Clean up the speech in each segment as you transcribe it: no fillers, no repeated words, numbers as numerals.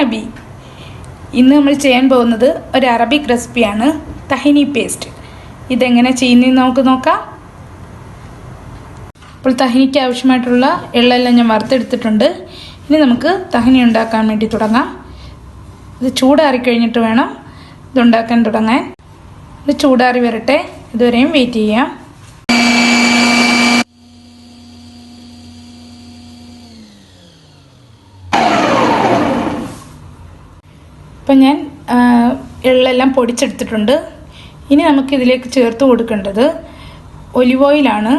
അബി. ഇന്ന് നമ്മൾ ചെയ്യാൻ പോകുന്നത് ഒരു അറബിക് റെസിപ്പിയാണ്, തഹിനി പേസ്റ്റ്. ഇതെങ്ങനെ ചെയ്യുന്നതെന്ന് നമുക്ക് നോക്കാം. അപ്പോൾ തഹിനിക്ക് ആവശ്യമായിട്ടുള്ള എള്ളെല്ലാം ഞാൻ വറുത്തെടുത്തിട്ടുണ്ട്. ഇനി നമുക്ക് തഹിനി ഉണ്ടാക്കാൻ വേണ്ടി തുടങ്ങാം. ഇത് ചൂടാറി കഴിഞ്ഞിട്ട് വേണം ഇതുണ്ടാക്കാൻ തുടങ്ങാൻ. ഇത് ചൂടാറി വരട്ടെ, ഇതുവരെയും വെയിറ്റ് ചെയ്യാം. ഇപ്പം ഞാൻ എള്ളെല്ലാം പൊടിച്ചെടുത്തിട്ടുണ്ട്. ഇനി നമുക്കിതിലേക്ക് ചേർത്ത് കൊടുക്കേണ്ടത് ഒലിവ് ഓയിലാണ്.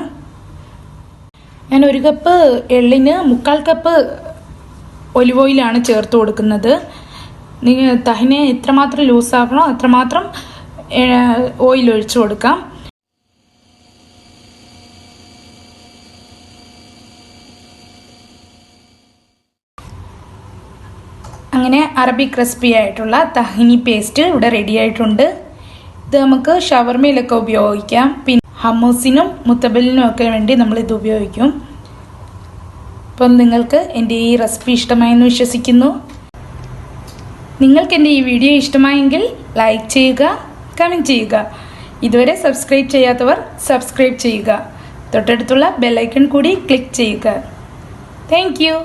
ഞാൻ 1 കപ്പ് എള്ളിന് 3/4 കപ്പ് ഒലിവ് ഓയിലാണ് ചേർത്ത് കൊടുക്കുന്നത്. നിങ്ങൾ തഹിനെ എത്രമാത്രം ലൂസാക്കണോ അത്രമാത്രം ഓയിൽ ഒഴിച്ചു കൊടുക്കാം. അങ്ങനെ അറബിക് റെസിപ്പി ആയിട്ടുള്ള തഹിനി പേസ്റ്റ് ഇവിടെ റെഡി ആയിട്ടുണ്ട്. ഇത് നമുക്ക് ഷവർമയിലൊക്കെ ഉപയോഗിക്കാം. പിന്നെ ഹമ്മൂസിനും മുത്തബലിനും ഒക്കെ വേണ്ടി നമ്മളിത് ഉപയോഗിക്കും. അപ്പം നിങ്ങൾക്ക് എൻ്റെ ഈ റെസിപ്പി ഇഷ്ടമായെന്ന് വിശ്വസിക്കുന്നു. നിങ്ങൾക്ക് എൻ്റെ ഈ വീഡിയോ ഇഷ്ടമായെങ്കിൽ ലൈക്ക് ചെയ്യുക, കമൻറ്റ് ചെയ്യുക. ഇതുവരെ സബ്സ്ക്രൈബ് ചെയ്യാത്തവർ സബ്സ്ക്രൈബ് ചെയ്യുക. തൊട്ടടുത്തുള്ള ബെല്ലൈക്കൺ കൂടി ക്ലിക്ക് ചെയ്യുക. Thank you.